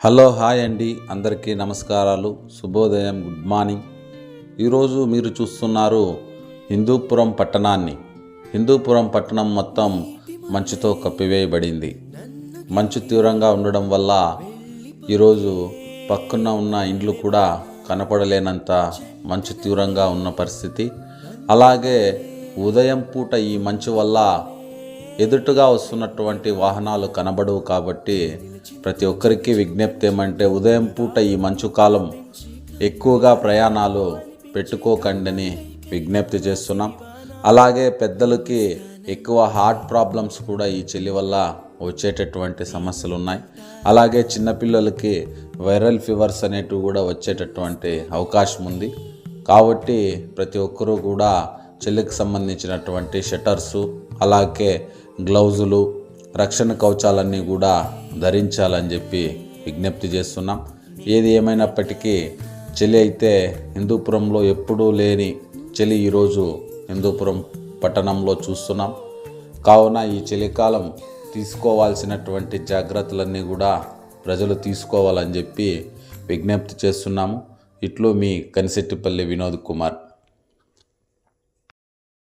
Hello hi అండి, అందరికీ నమస్కారాలు, శుభోదయం, గుడ్ మార్నింగ్. ఈరోజు మీరు చూస్తున్నారు హిందూపురం పట్టణాన్ని. హిందూపురం పట్టణం మొత్తం మంచుతో కప్పివేయబడింది. మంచు తీవ్రంగా ఉండడం వల్ల ఈరోజు పక్కన ఉన్న ఇండ్లు కూడా కనపడలేనంత మంచు తీవ్రంగా ఉన్న పరిస్థితి. అలాగే ఉదయం పూట ఈ మంచు వల్ల ఎదుటుగా వస్తున్నటువంటి వాహనాలు కనబడవు. కాబట్టి ప్రతి ఒక్కరికి విజ్ఞప్తి ఏమంటే ఉదయం పూట ఈ మంచు కాలం ఎక్కువగా ప్రయాణాలు పెట్టుకోకండి విజ్ఞప్తి చేస్తున్నాం. అలాగే పెద్దలకి ఎక్కువ హార్ట్ ప్రాబ్లమ్స్ కూడా ఈ చలి వల్ల వచ్చేటటువంటి సమస్యలు ఉన్నాయి. అలాగే చిన్నపిల్లలకి వైరల్ ఫీవర్స్ అనేటివి కూడా వచ్చేటటువంటి అవకాశం ఉంది. కాబట్టి ప్రతి ఒక్కరూ కూడా చలికి సంబంధించినటువంటి షట్టర్సు, అలాగే గ్లౌజులు, రక్షణ కవచాలన్నీ కూడా ధరించాలని చెప్పి విజ్ఞప్తి చేస్తున్నాం. ఏది ఏమైనప్పటికీ చలి అయితే హిందూపురంలో ఎప్పుడూ లేని చలి ఈరోజు హిందూపురం పట్టణంలో చూస్తున్నాం. కావున ఈ చలికాలం తీసుకోవాల్సినటువంటి జాగ్రత్తలన్నీ కూడా ప్రజలు తీసుకోవాలని చెప్పి విజ్ఞప్తి చేస్తున్నాము. ఇట్లు మీ కనిశెట్టిపల్లి వినోద్ కుమార్.